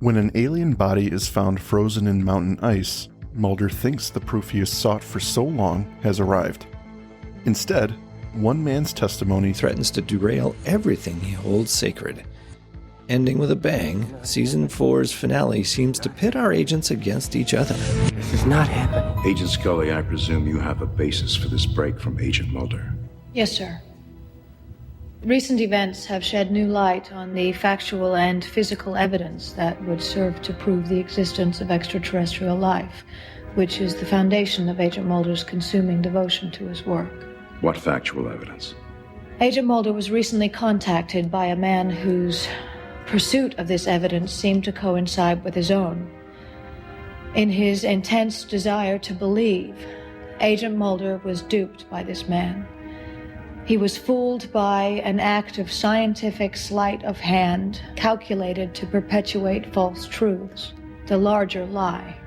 When an alien body is found frozen in mountain ice, Mulder thinks the proof he has sought for so long has arrived. Instead, one man's testimony threatens to derail everything he holds sacred. Ending with a bang, Season 4's finale seems to pit our agents against each other. This is not happening. Agent Scully, I presume you have a basis for this break from Agent Mulder. Yes, sir. Recent events have shed new light on the factual and physical evidence that would serve to prove the existence of extraterrestrial life, which is the foundation of Agent Mulder's consuming devotion to his work. What factual evidence? Agent Mulder was recently contacted by a man whose pursuit of this evidence seemed to coincide with his own. In his intense desire to believe, Agent Mulder was duped by this man. He was fooled by an act of scientific sleight of hand calculated to perpetuate false truths, the larger lie.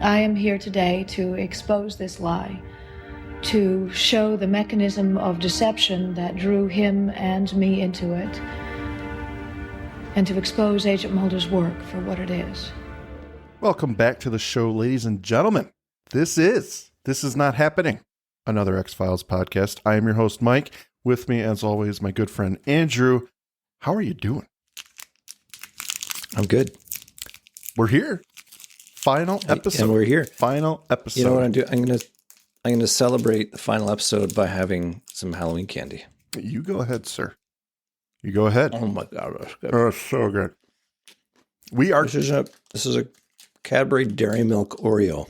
I am here today to expose this lie, to show the mechanism of deception that drew him and me into it, and to expose Agent Mulder's work for what it is. Welcome back to the show, ladies and gentlemen. This is Not Happening, another X-Files podcast. I am your host, Mike. With me, as always, my good friend, Andrew. How are you doing? I'm good. We're here. Final episode. And we're here. Final episode. You know what I'm doing? I'm gonna celebrate the final episode by having some Halloween candy. You go ahead, sir. You go ahead. Oh my god, that's good. Oh, so good. We are. This is a Cadbury Dairy Milk Oreo.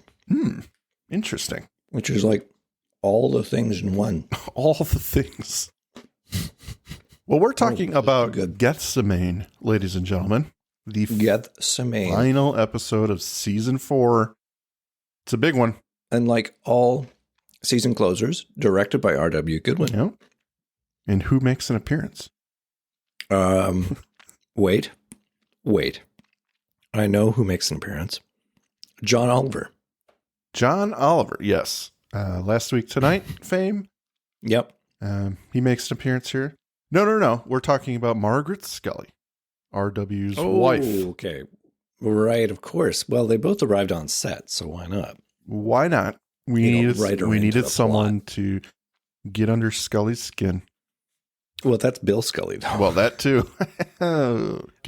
Interesting. Which is like all the things in one. All the things. Well, we're talking about Gethsemane, ladies and gentlemen. The Gethsemane. Final episode of season 4. It's a big one. And like all season closers, directed by R.W. Goodwin. Yep. And who makes an appearance? Wait. I know who makes an appearance. John Oliver. John Oliver, yes. Last Week Tonight fame. Yep. He makes an appearance here. No. We're talking about Margaret Scully, R.W.'s wife. Okay. Right, of course. Well, they both arrived on set, so why not? Why not? We needed someone to get under Scully's skin. Well, that's Bill Scully, though. Well, that too.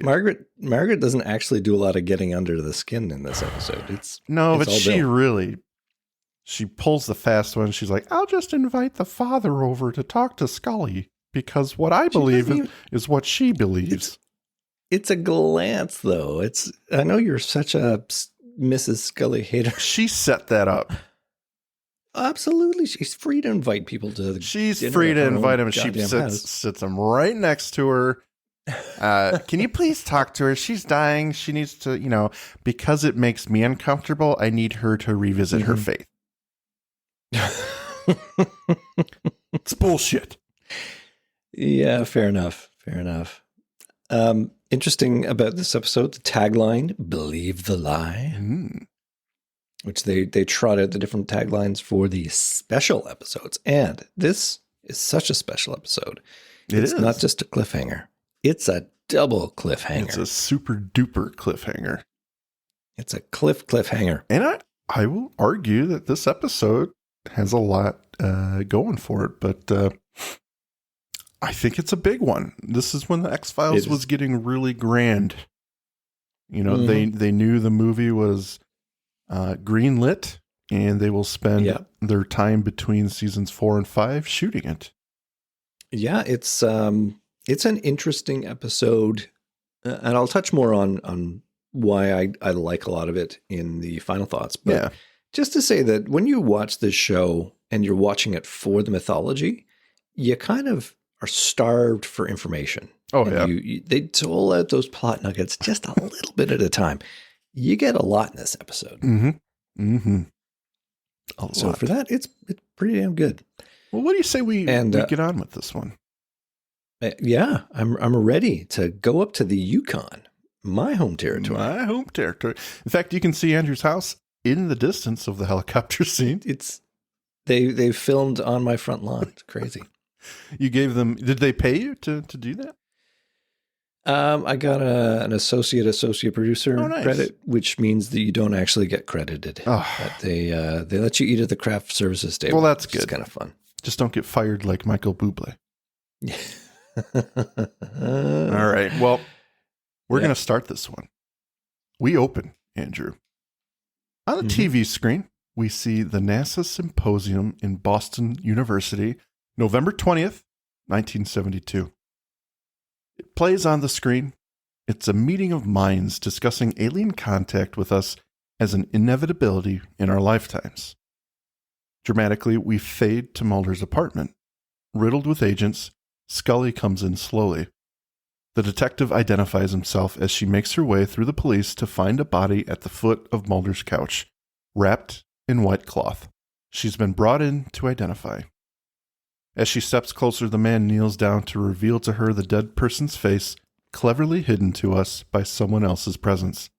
Margaret doesn't actually do a lot of getting under the skin in this episode. But she pulls the fast one. She's like, I'll just invite the father over to talk to Scully because what I believe is what she believes. It's a glance, though. I know you're such a Mrs. Scully hater. She set that up. Absolutely. She's free to invite people to She's free to invite him. She sits him right next to her. Can you please talk to her? She's dying. She needs to, because it makes me uncomfortable, I need her to revisit her faith. It's bullshit. Yeah, fair enough. Interesting about this episode, the tagline, "Believe the Lie," which they trot out the different taglines for the special episodes. And this is such a special episode. It's not just a cliffhanger. It's a double cliffhanger. It's a super duper cliffhanger. It's a cliffhanger. And I will argue that this episode has a lot going for it, but I think it's a big one. This is when the X-Files was getting really grand. They knew the movie was greenlit, and they will spend their time between seasons 4 and 5 shooting it. Yeah, it's an interesting episode, and I'll touch more on why I like a lot of it in the final thoughts. But just to say that when you watch this show and you're watching it for the mythology, you kind of are starved for information. Oh, and yeah. They dole out those plot nuggets just a little bit at a time. You get a lot in this episode. So for that, it's pretty damn good. Well, what do you say we get on with this one? I'm ready to go up to the Yukon, my home territory. In fact, you can see Andrew's house in the distance of the helicopter scene. They filmed on my front lawn. It's crazy. You gave them, did they pay you to do that? I got an associate producer nice. credit, which means that you don't actually get credited. Oh. But they let you eat at the craft services table. Well, that's good. It's kind of fun. Just don't get fired like Michael Bublé. All right. Well, we're going to start this one. We open, Andrew. On the TV screen, we see the NASA Symposium in Boston University, November 20th, 1972. It plays on the screen. It's a meeting of minds discussing alien contact with us as an inevitability in our lifetimes. Dramatically, we fade to Mulder's apartment. Riddled with agents, Scully comes in slowly. The detective identifies himself as she makes her way through the police to find a body at the foot of Mulder's couch, wrapped in white cloth. She's been brought in to identify. As she steps closer, the man kneels down to reveal to her the dead person's face, cleverly hidden to us by someone else's presence.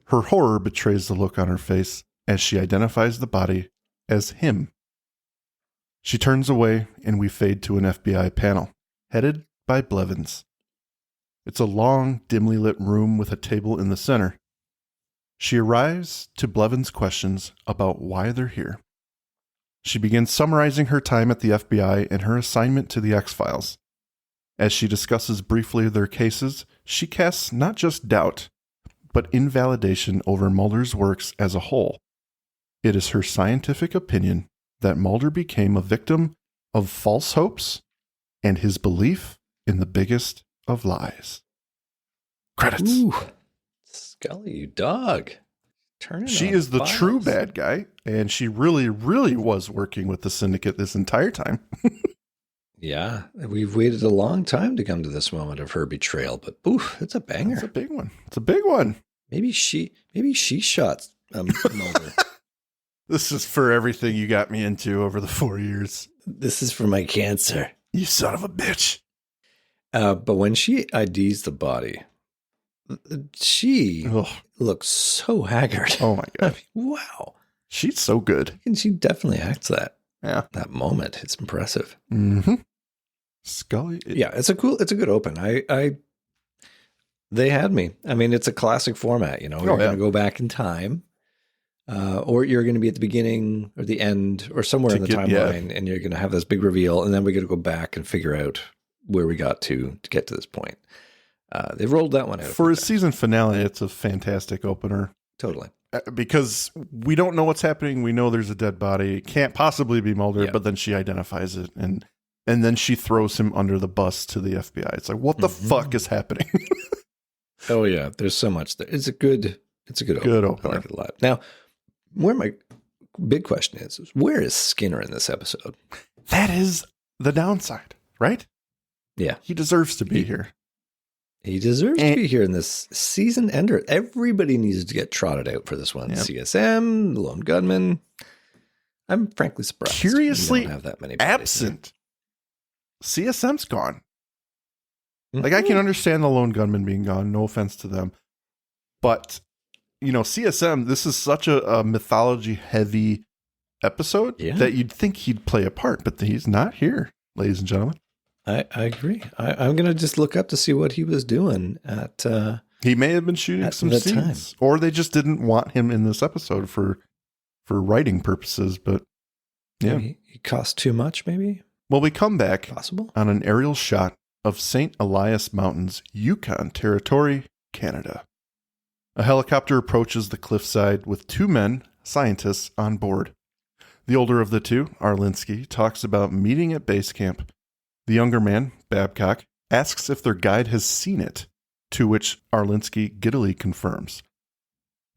Her horror betrays the look on her face as she identifies the body as him. She turns away, and we fade to an FBI panel, headed by Blevins. It's a long, dimly lit room with a table in the center. She arrives to Blevins' questions about why they're here. She begins summarizing her time at the FBI and her assignment to the X-Files. As she discusses briefly their cases, she casts not just doubt, but invalidation over Mulder's works as a whole. It is her scientific opinion that Mulder became a victim of false hopes and his belief in the biggest of lies. Credits. Ooh, Scully, you dog. She is the true bad guy, and she really, really was working with the Syndicate this entire time. Yeah, we've waited a long time to come to this moment of her betrayal, but oof, it's a banger. It's a big one. It's a big one. Maybe she shot Mulder. This is for everything you got me into over the 4 years. This is for my cancer. You son of a bitch. But when she IDs the body, she looks so haggard. Oh my God. I mean, wow. She's so good. And she definitely acts that. Yeah. That moment. It's impressive. Mm-hmm. Scully. It's a good open. They had me. I mean, it's a classic format, you know, you're going to go back in time, or you're going to be at the beginning or the end or somewhere in the timeline, and you're going to have this big reveal. And then we're going to go back and figure out where we got to get to this point. They've rolled that one out. For a season finale, it's a fantastic opener. Totally. Because we don't know what's happening. We know there's a dead body. It can't possibly be Mulder, but then she identifies it. And then she throws him under the bus to the FBI. It's like, what the fuck is happening? Oh, yeah. There's so much there. It's a good opener. I like it a lot. Now, where my big question is where is Skinner in this episode? That is the downside, right? Yeah. He deserves to be here. He deserves to be here in this season ender. Everybody needs to get trotted out for this one. Yep. CSM, Lone Gunman. I'm frankly surprised. Curiously have that many absent. CSM's gone. Mm-hmm. Like, I can understand the Lone Gunman being gone. No offense to them. But, you know, CSM, this is such a mythology-heavy episode that you'd think he'd play a part, but he's not here, ladies and gentlemen. I agree. I'm going to just look up to see what he was doing at... he may have been shooting some scenes. Or they just didn't want him in this episode for writing purposes, but yeah. Maybe he cost too much, maybe? Well, we come back Possible? On an aerial shot of St. Elias Mountains, Yukon Territory, Canada. A helicopter approaches the cliffside with two men, scientists, on board. The older of the two, Arlinsky, talks about meeting at base camp. The younger man, Babcock, asks if their guide has seen it, to which Arlinsky giddily confirms.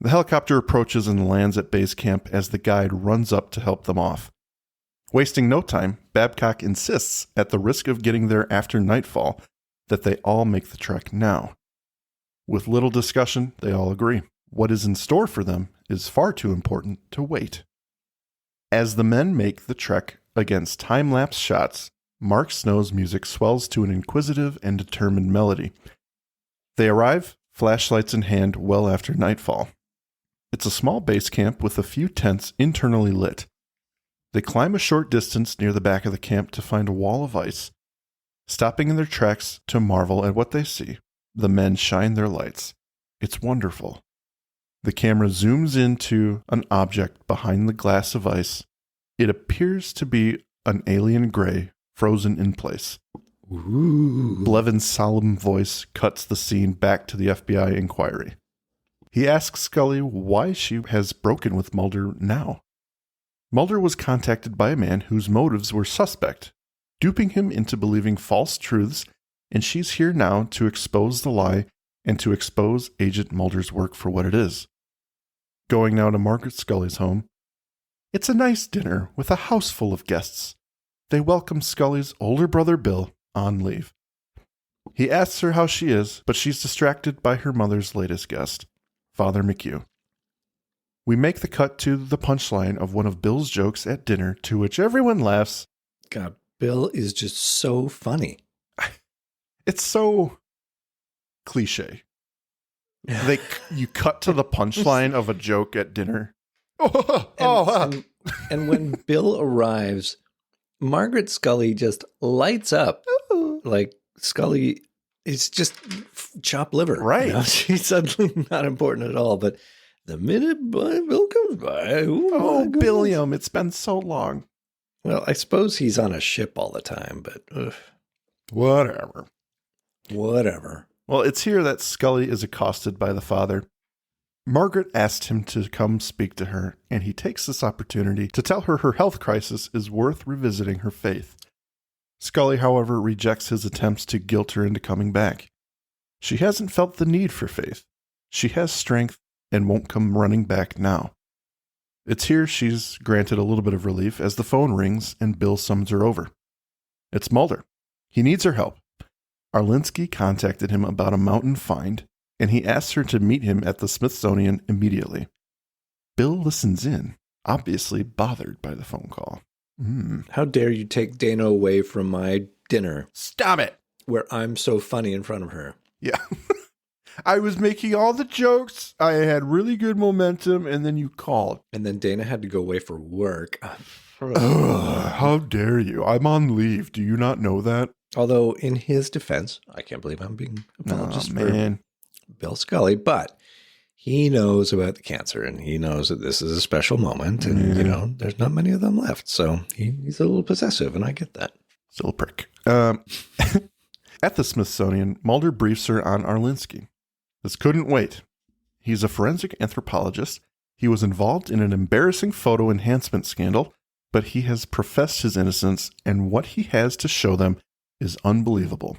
The helicopter approaches and lands at base camp as the guide runs up to help them off. Wasting no time, Babcock insists, at the risk of getting there after nightfall, that they all make the trek now. With little discussion, they all agree. What is in store for them is far too important to wait. As the men make the trek against time-lapse shots, Mark Snow's music swells to an inquisitive and determined melody. They arrive, flashlights in hand, well after nightfall. It's a small base camp with a few tents internally lit. They climb a short distance near the back of the camp to find a wall of ice, stopping in their tracks to marvel at what they see. The men shine their lights. It's wonderful. The camera zooms into an object behind the glass of ice. It appears to be an alien gray frozen in place. Ooh. Blevin's solemn voice cuts the scene back to the FBI inquiry. He asks Scully why she has broken with Mulder now. Mulder was contacted by a man whose motives were suspect, duping him into believing false truths, and she's here now to expose the lie and to expose Agent Mulder's work for what it is. Going now to Margaret Scully's home. It's a nice dinner with a house full of guests. They welcome Scully's older brother Bill on leave. He asks her how she is, but she's distracted by her mother's latest guest, Father McHugh. We make the cut to the punchline of one of Bill's jokes at dinner, to which everyone laughs. God, Bill is just so funny. It's so cliche. You cut to the punchline of a joke at dinner. And when Bill arrives, Margaret Scully just lights up. Like Scully is just chopped liver. Right. You know? She's suddenly not important at all. But the minute Bill comes by, Billiam, it's been so long. Well, I suppose he's on a ship all the time, but Whatever. Whatever. Well, it's here that Scully is accosted by the father. Margaret asked him to come speak to her, and he takes this opportunity to tell her health crisis is worth revisiting her faith. Scully, however, rejects his attempts to guilt her into coming back. She hasn't felt the need for faith. She has strength and won't come running back now. It's here she's granted a little bit of relief as the phone rings and Bill summons her over. It's Mulder. He needs her help. Arlinsky contacted him about a mountain find, and he asks her to meet him at the Smithsonian immediately. Bill listens in, obviously bothered by the phone call. How dare you take Dana away from my dinner? Stop it! Where I'm so funny in front of her. Yeah. I was making all the jokes. I had really good momentum, and then you called. And then Dana had to go away for work. How dare you? I'm on leave. Do you not know that? Although, in his defense, I can't believe I'm being apologist for Bill Scully, but he knows about the cancer, and he knows that this is a special moment, and, you know, there's not many of them left, so he's a little possessive, and I get that. Still a prick. At the Smithsonian, Mulder briefs her on Arlinsky. This couldn't wait. He's a forensic anthropologist. He was involved in an embarrassing photo enhancement scandal, but he has professed his innocence, and what he has to show them is unbelievable.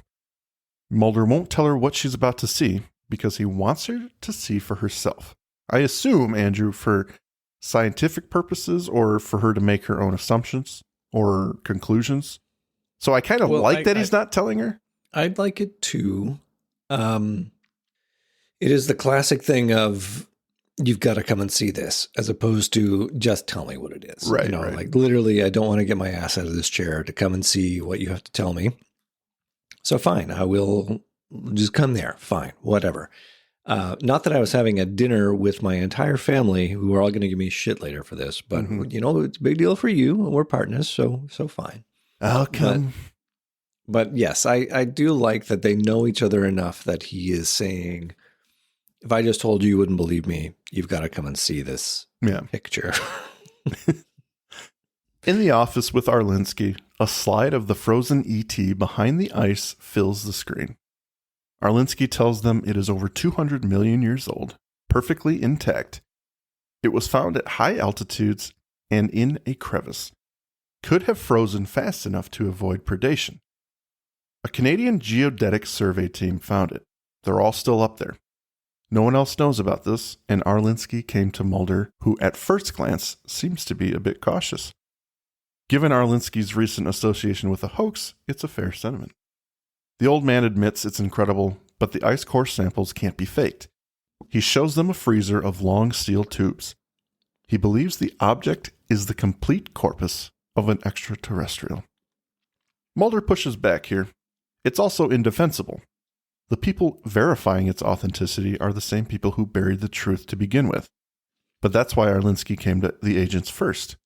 Mulder won't tell her what she's about to see because he wants her to see for herself. I assume, Andrew, for scientific purposes or for her to make her own assumptions or conclusions. So I kind of that he's not telling her. I'd like it too. It is the classic thing of you've got to come and see this as opposed to just tell me what it is. Right. You know, right. like literally, I don't want to get my ass out of this chair to come and see what you have to tell me. So fine, I will just come there. Fine, whatever. Not that I was having a dinner with my entire family who are all going to give me shit later for this, but you know, it's a big deal for you. We're partners, so fine. I'll come. But yes, I do like that they know each other enough that he is saying, if I just told you, you wouldn't believe me. You've got to come and see this picture. In the office with Arlinsky, a slide of the frozen ET behind the ice fills the screen. Arlinsky tells them it is over 200 million years old, perfectly intact. It was found at high altitudes and in a crevice. Could have frozen fast enough to avoid predation. A Canadian geodetic survey team found it. They're all still up there. No one else knows about this, and Arlinsky came to Mulder, who at first glance seems to be a bit cautious. Given Arlinsky's recent association with a hoax, it's a fair sentiment. The old man admits it's incredible, but the ice core samples can't be faked. He shows them a freezer of long steel tubes. He believes the object is the complete corpus of an extraterrestrial. Mulder pushes back here. It's also indefensible. The people verifying its authenticity are the same people who buried the truth to begin with. But that's why Arlinsky came to the agents first.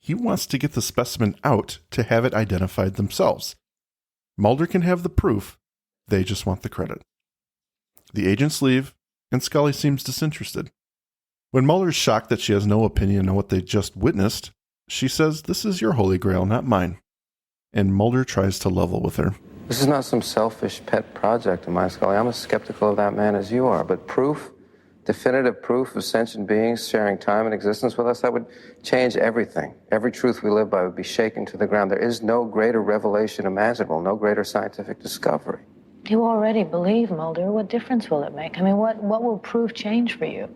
He wants to get the specimen out to have it identified themselves. Mulder can have the proof. They just want the credit. The agents leave, and Scully seems disinterested. When Mulder's shocked that she has no opinion on what they just witnessed, she says, "This is your holy grail, not mine." And Mulder tries to level with her. This is not some selfish pet project of mine, Scully. I'm as skeptical of that man as you are. But proof, definitive proof of sentient beings sharing time and existence with us, that would change everything. Every truth we live by would be shaken to the ground. There is no greater revelation imaginable, no greater scientific discovery. You already believe, Mulder. What difference will it make? I mean, what will proof change for you?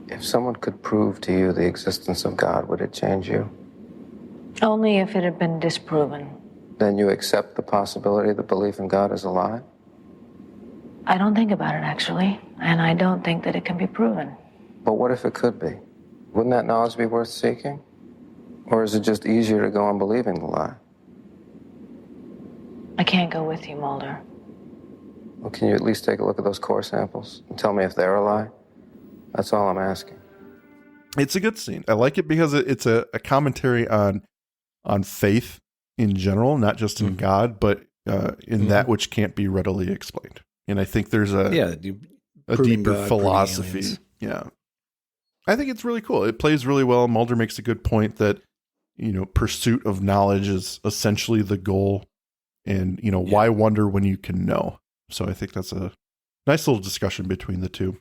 If someone could prove to you the existence of God, would it change you? Only if it had been disproven. Then you accept the possibility that belief in God is a lie? I don't think about it, actually, and I don't think that it can be proven. But what if it could be? Wouldn't that knowledge be worth seeking? Or is it just easier to go on believing the lie? I can't go with you, Mulder. Well, can you at least take a look at those core samples and tell me if they're a lie? That's all I'm asking. It's a good scene. I like it because it's a commentary on faith in general, not just in God, but in that which can't be readily explained. And I think there's a deeper God, philosophy. Yeah. I think it's really cool. It plays really well. Mulder makes a good point that, pursuit of knowledge is essentially the goal. And, why wonder when you can know? So I think that's a nice little discussion between the two.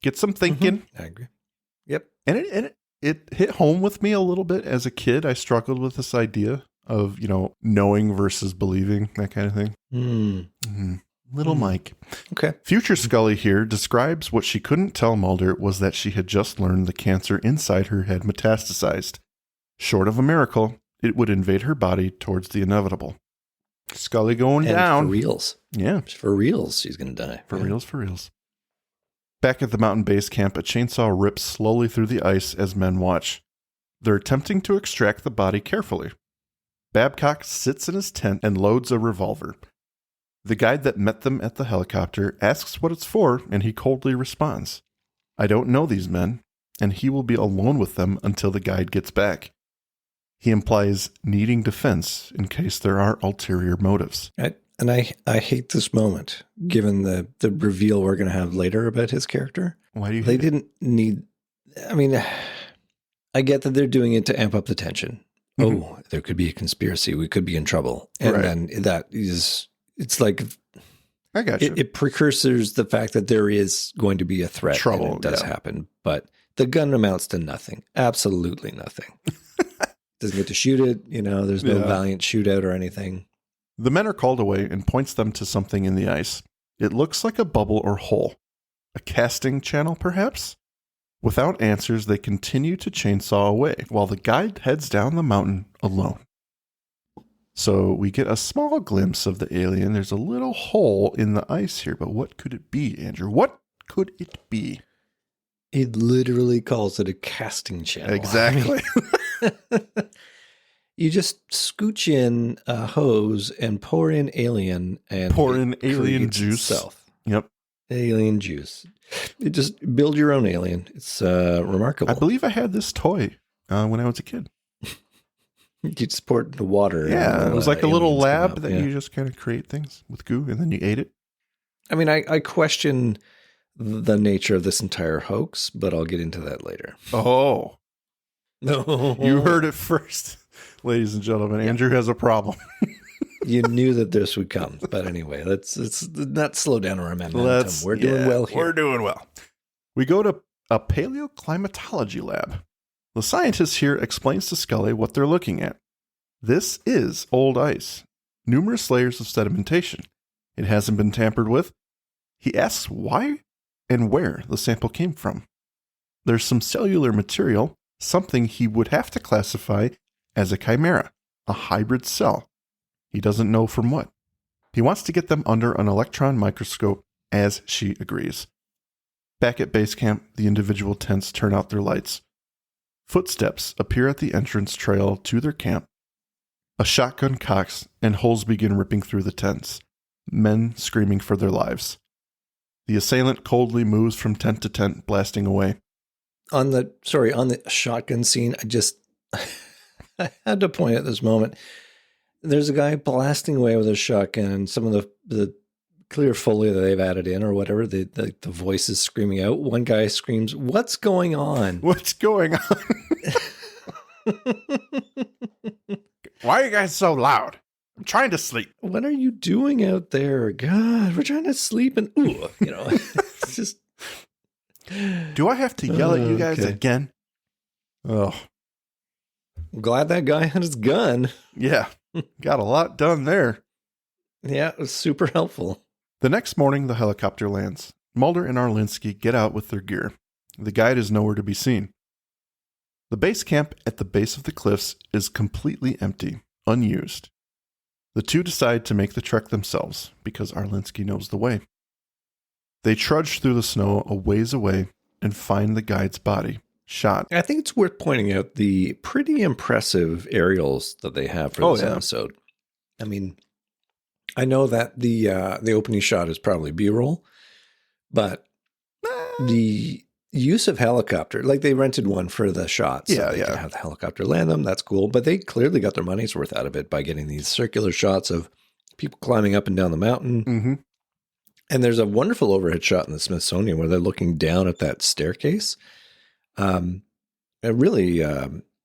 Get some thinking. I agree. Yep. And it hit home with me a little bit as a kid. I struggled with this idea of, knowing versus believing, that kind of thing. Little Mike. Okay. Future Scully here describes what she couldn't tell Mulder was that she had just learned the cancer inside her had metastasized. Short of a miracle, it would invade her body towards the inevitable. Scully going down. For reals. Yeah. For reals, she's going to die. For reals. Back at the mountain base camp, a chainsaw rips slowly through the ice as men watch. They're attempting to extract the body carefully. Babcock sits in his tent and loads a revolver. The guide that met them at the helicopter asks what it's for, and he coldly responds, "I don't know these men, and he will be alone with them until the guide gets back." He implies needing defense in case there are ulterior motives. And I hate this moment, given the reveal we're going to have later about his character. Why do you They hate it? didn't need... I mean, I get that they're doing it to amp up the tension. Oh, there could be a conspiracy. We could be in trouble. And then that is... It's like... I got you. It precursors the fact that there is going to be a threat. Trouble, and it does happen. But the gun amounts to nothing. Absolutely nothing. Doesn't get to shoot it. There's no valiant shootout or anything. The men are called away and points them to something in the ice. It looks like a bubble or hole. A casting channel, perhaps? Without answers, they continue to chainsaw away while the guide heads down the mountain alone. So we get a small glimpse of the alien. There's a little hole in the ice here, but what could it be, Andrew? What could it be? It literally calls it a casting channel. Exactly. You just scooch in a hose and pour in alien and pour in alien creates juice. Itself. Yep. Alien juice. You just build your own alien. It's remarkable. I believe I had this toy when I was a kid. You just pour it into water. Yeah, it was like a little lab that yeah. you just kind of create things with goo and then you ate it. I mean, I question the nature of this entire hoax, but I'll get into that later. Oh. No. You heard it first, ladies and gentlemen. Andrew has a problem. You knew that this would come. But anyway, let's not slow down our momentum. We're doing well here. We're doing well. We go to a paleoclimatology lab. The scientist here explains to Scully what they're looking at. This is old ice. Numerous layers of sedimentation. It hasn't been tampered with. He asks why and where the sample came from. There's some cellular material, something he would have to classify as a chimera, a hybrid cell. He doesn't know from what. He wants to get them under an electron microscope, as she agrees. Back at base camp, the individual tents turn out their lights. Footsteps appear at the entrance trail to their camp. A shotgun cocks and holes begin ripping through the tents. Men screaming for their lives. The assailant coldly moves from tent to tent, blasting away. On the shotgun scene, I had to point at this moment. There's a guy blasting away with a shotgun, and some of the clear foley that they've added in or whatever. The voices screaming out. One guy screams, "What's going on? What's going on? Why are you guys so loud? I'm trying to sleep. What are you doing out there? God, we're trying to sleep." And it's just. Do I have to yell at you guys again? Oh, I'm glad that guy had his gun. yeah. Got a lot done there. Yeah, it was super helpful. The next morning, the helicopter lands. Mulder and Arlinsky get out with their gear. The guide is nowhere to be seen. The base camp at the base of the cliffs is completely empty, unused. The two decide to make the trek themselves because Arlinsky knows the way. They trudge through the snow a ways away and find the guide's body, shot. I think it's worth pointing out the pretty impressive aerials that they have for this episode. I mean, I know that the opening shot is probably B-roll, but the use of helicopter, like they rented one for the shots. So they can have the helicopter land them. That's cool. But they clearly got their money's worth out of it by getting these circular shots of people climbing up and down the mountain. Mm-hmm. And there's a wonderful overhead shot in the Smithsonian where they're looking down at that staircase. It really,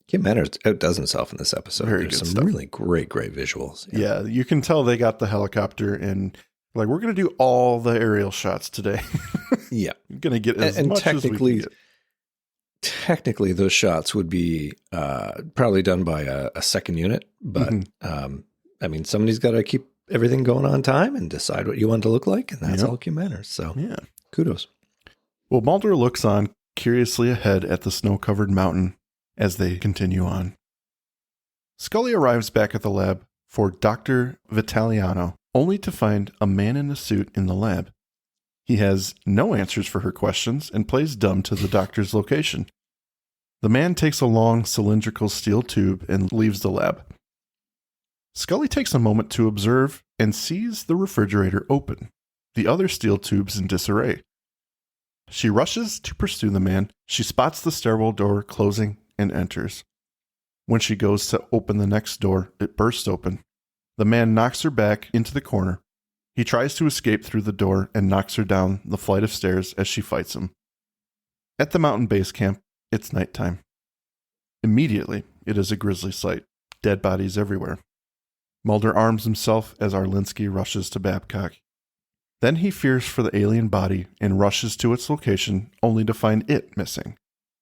Kim Manners outdoes himself in this episode. Very There's good some stuff. really great visuals. Yeah, you can tell they got the helicopter and like, we're going to do all the aerial shots today. Yeah. We're going to get as and much as we can get. Technically, those shots would be probably done by a second unit. But, I mean, somebody's got to keep everything going on time and decide what you want to look like. And that's all Kim Manners. So, kudos. Well, Mulder looks on curiously ahead at the snow-covered mountain as they continue on. Scully arrives back at the lab for Dr. Vitaliano, only to find a man in a suit in the lab. He has no answers for her questions and plays dumb to the doctor's location. The man takes a long cylindrical steel tube and leaves the lab. Scully takes a moment to observe and sees the refrigerator open, the other steel tubes in disarray. She rushes to pursue the man. She spots the stairwell door closing and enters. When she goes to open the next door, it bursts open. The man knocks her back into the corner. He tries to escape through the door and knocks her down the flight of stairs as she fights him. At the mountain base camp, it's nighttime. Immediately, it is a grisly sight. Dead bodies everywhere. Mulder arms himself as Arlinsky rushes to Babcock. Then he fears for the alien body and rushes to its location only to find it missing.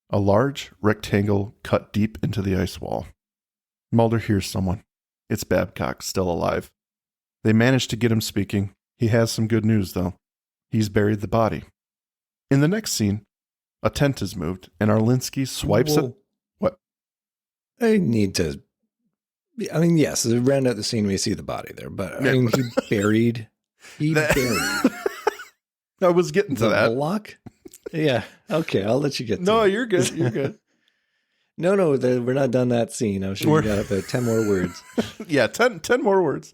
A large rectangle cut deep into the ice wall. Mulder hears someone. It's Babcock, still alive. They manage to get him speaking. He has some good news, though. He's buried the body. In the next scene, a tent is moved, and Arlinsky swipes at... What? I need to... I mean, yes, around at the scene we see the body there, but I mean, he buried... I was getting to that. Block? Yeah. Okay, I'll let you get to No, it. you're good. You're good. No, we're not done that scene. I was sure you got about 10 more words. Yeah, 10 more words.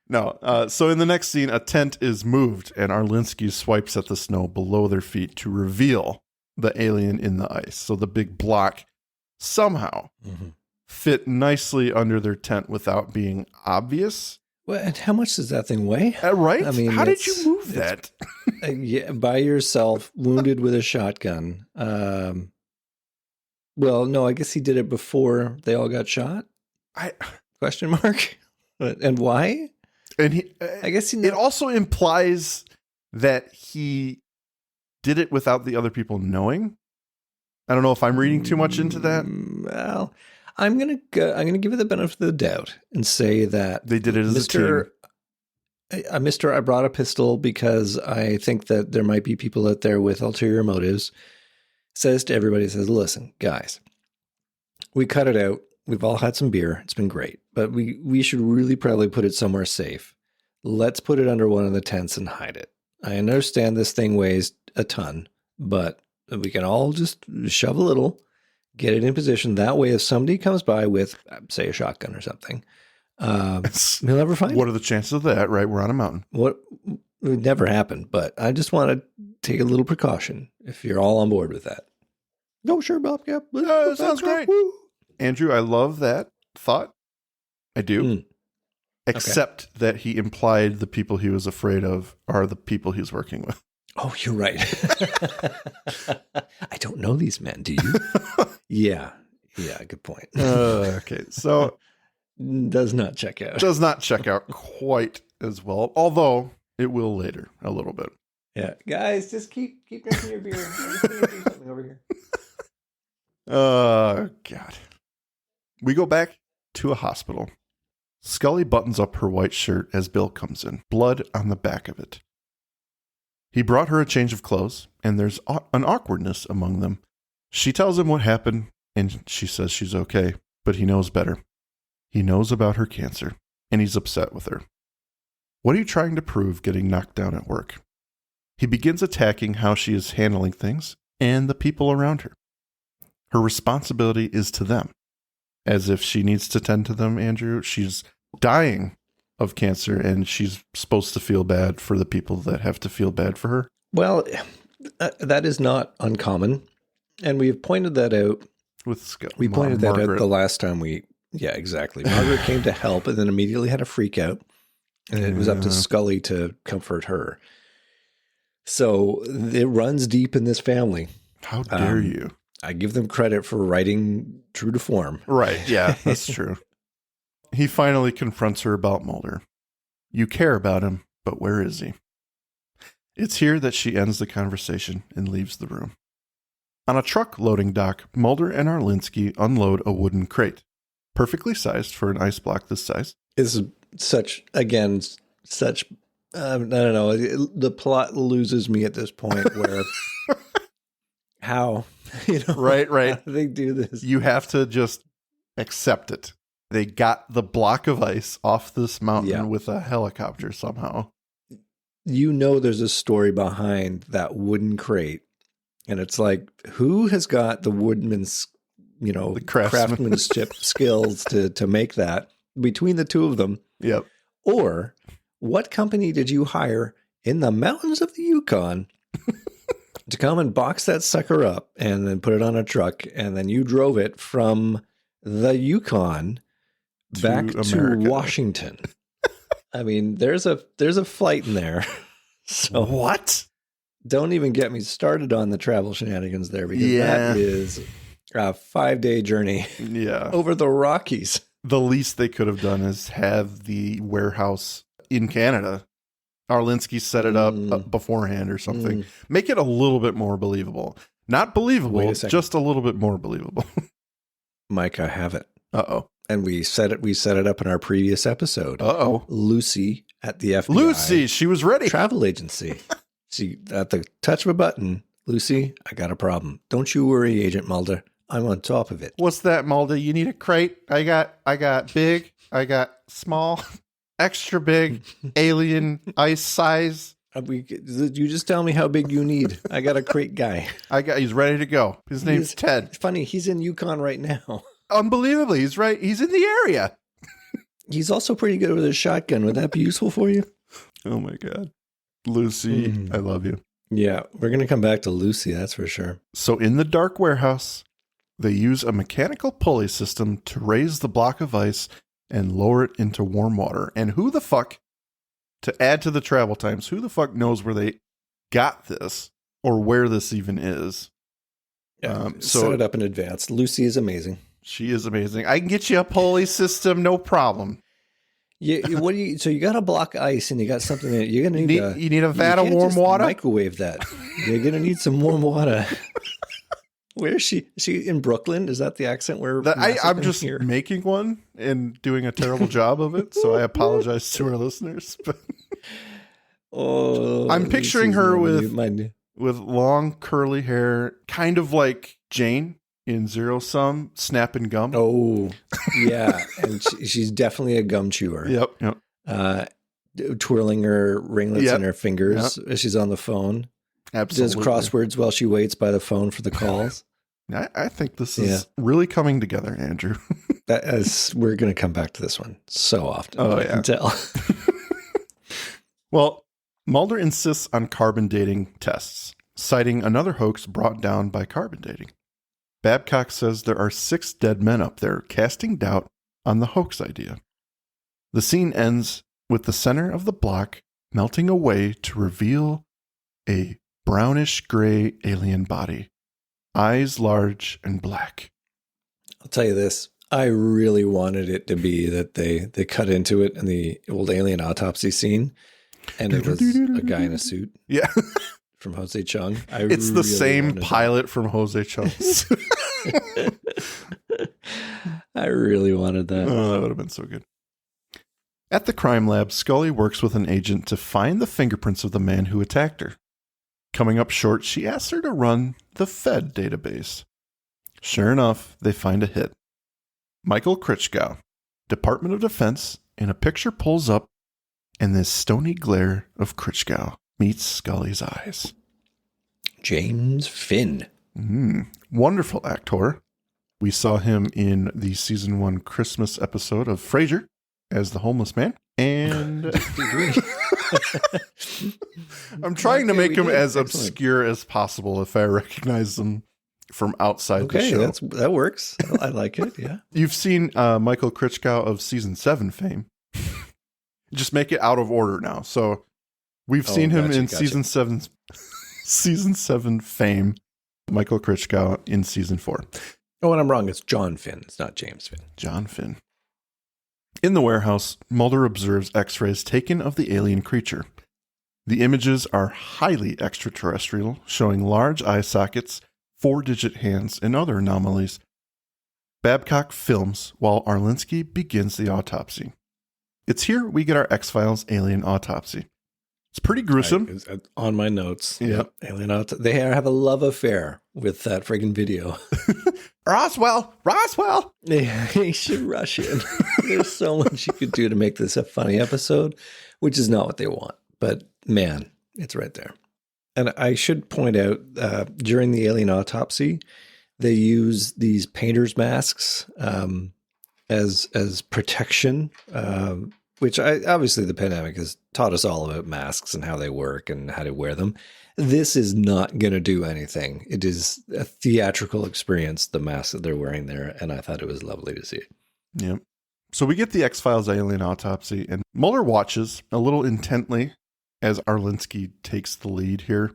No. So in the next scene, a tent is moved, and Arlinsky swipes at the snow below their feet to reveal the alien in the ice. So the big block somehow fit nicely under their tent without being obvious. Well, and how much does that thing weigh? Right? I mean, how did you move that? Yeah, by yourself, wounded with a shotgun. Well, no, I guess he did it before they all got shot. Question mark? And why? And I guess it also implies that he did it without the other people knowing. I don't know if I'm reading too much into that. Well, I'm gonna give it the benefit of the doubt and say that they did it as a team. Mr. I brought a pistol because I think that there might be people out there with ulterior motives. Says to everybody, says, listen, guys, we cut it out. We've all had some beer. It's been great, but we should really probably put it somewhere safe. Let's put it under one of the tents and hide it. I understand this thing weighs a ton, but we can all just shove a little, get it in position. That way, if somebody comes by with, say, a shotgun or something, he'll never find it. What are the chances of that, right? We're on a mountain. What would never happen, but I just want to take a little precaution if you're all on board with that. No, sure, Bob. Yep. Sounds great. Woo. Andrew, I love that thought. I do. except that he implied the people he was afraid of are the people he's working with. Oh, you're right. I don't know these men, do you? Yeah, good point. Okay, so does not check out. Does not check out quite as well, although it will later a little bit. Yeah, guys, just keep drinking your beer. I'm just gonna do something over here. God. We go back to a hospital. Scully buttons up her white shirt as Bill comes in, blood on the back of it. He brought her a change of clothes, and there's an awkwardness among them. She tells him what happened, and she says she's okay, but he knows better. He knows about her cancer, and he's upset with her. What are you trying to prove getting knocked down at work? He begins attacking how she is handling things and the people around her. Her responsibility is to them, as if she needs to tend to them, Andrew. She's dying of cancer, and she's supposed to feel bad for the people that have to feel bad for her. Well, that is not uncommon, and we've pointed that out. We pointed that out the last time yeah, exactly. Margaret came to help and then immediately had a freak out, and it was up to Scully to comfort her. So it runs deep in this family. How dare you? I give them credit for writing true to form. Right, yeah, that's true. He finally confronts her about Mulder. You care about him, but where is he? It's here that she ends the conversation and leaves the room. On a truck loading dock, Mulder and Arlinsky unload a wooden crate, perfectly sized for an ice block this size. Is such, I don't know, the plot loses me at this point where how, right. how do they do this? You have to just accept it. They got the block of ice off this mountain with a helicopter somehow. There's a story behind that wooden crate. And it's like, who has got the woodman's, the craftsmanship skills to make that between the two of them? Yep. Or what company did you hire in the mountains of the Yukon to come and box that sucker up and then put it on a truck, and then you drove it from the Yukon back to Washington? I mean, there's a flight in there. So what? Don't even get me started on the travel shenanigans there, because that is a 5-day journey over the Rockies. The least they could have done is have the warehouse in Canada. Arlinsky set it up beforehand or something. Make it a little bit more believable. Not believable, just a little bit more believable. Mike, I have it. Uh-oh. And we set it up in our previous episode. Uh-oh. Lucy at the FBI. Lucy, she was ready. Travel agency. She, at the touch of a button, Lucy, I got a problem. Don't you worry, Agent Mulder. I'm on top of it. What's that, Mulder? You need a crate? I got big. I got small, extra big, alien ice size. You just tell me how big you need. I got a crate guy. He's ready to go. His name's Ted. It's funny. He's in Yukon right now. Unbelievably. He's right. He's in the area. He's also pretty good with a shotgun. Would that be useful for you? Oh my God. Lucy, I love you. Yeah, we're going to come back to Lucy, that's for sure. So in the dark warehouse, they use a mechanical pulley system to raise the block of ice and lower it into warm water. And who the fuck, to add to the travel times, who the fuck knows where they got this or where this even is? Yeah, set it up in advance. Lucy is amazing. She is amazing. I can get you a pulley system, no problem. Yeah, so you got a block of ice and you got something that you're gonna need. You need a vat of warm water. Microwave that. You're gonna need some warm water. Where is she? Is she in Brooklyn? Is that the accent where I'm just making one and doing a terrible job of it? So I apologize to our listeners. But I'm picturing her with long curly hair, kind of like Jane in Zero Sum, snapping gum. Oh, yeah. And she's definitely a gum chewer. Yep. Twirling her ringlets in her fingers as she's on the phone. Absolutely. Does crosswords while she waits by the phone for the calls. I think this is really coming together, Andrew. We're going to come back to this one so often. Oh, I can tell. Well, Mulder insists on carbon dating tests, citing another hoax brought down by carbon dating. Babcock says there are 6 dead men up there, casting doubt on the hoax idea. The scene ends with the center of the block melting away to reveal a brownish-gray alien body, eyes large and black. I'll tell you this. I really wanted it to be that they cut into it in the old alien autopsy scene, and it was a guy in a suit. Yeah. From Jose Chung. It's the same pilot from Jose Chung's. I really wanted that. Oh, that would have been so good. At the crime lab, Scully works with an agent to find the fingerprints of the man who attacked her. Coming up short, she asks her to run the Fed database. Sure enough, they find a hit. Michael Krichkow, Department of Defense, and a picture pulls up, and this stony glare of Krichkow meets Scully's eyes. James Finn. Wonderful actor. We saw him in the season 1 Christmas episode of Frasier as the homeless man. And I'm trying to make him as obscure as possible if I recognize him from outside the show. That works. I like it, yeah. You've seen Michael Krichkow of season 7 fame. Just make it out of order now. So we've seen him in season 7 fame, Michael Krichkow in season 4. Oh, and I'm wrong. It's John Finn. It's not James Finn. John Finn. In the warehouse, Mulder observes X-rays taken of the alien creature. The images are highly extraterrestrial, showing large eye sockets, 4-digit hands, and other anomalies. Babcock films while Arlinsky begins the autopsy. It's here we get our X-Files alien autopsy. It's pretty gruesome. On my notes. Yep. Alien they have a love affair with that friggin' video. Roswell! He should rush in. There's so much you could do to make this a funny episode, which is not what they want. But man, it's right there. And I should point out, during the alien autopsy, they use these painter's masks as protection, which obviously the pandemic has taught us all about masks and how they work and how to wear them. This is not going to do anything. It is a theatrical experience, the mask that they're wearing there, and I thought it was lovely to see. Yep. So we get the X-Files alien autopsy, and Mulder watches a little intently as Arlinsky takes the lead here.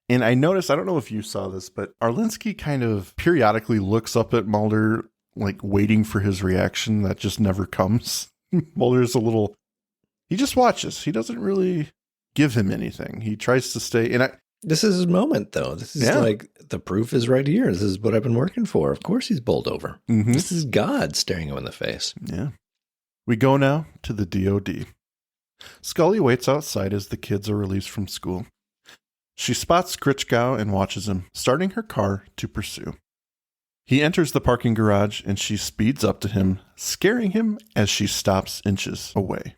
And I noticed, I don't know if you saw this, but Arlinsky kind of periodically looks up at Mulder, like waiting for his reaction that just never comes. Mulder's he just watches. He doesn't really give him anything. He tries to stay. And this is his moment, though. This is like, the proof is right here. This is what I've been working for. Of course he's bowled over. Mm-hmm. This is God staring him in the face. Yeah. We go now to the DOD. Scully waits outside as the kids are released from school. She spots Krichkow and watches him, starting her car to pursue. He enters the parking garage and she speeds up to him, scaring him as she stops inches away.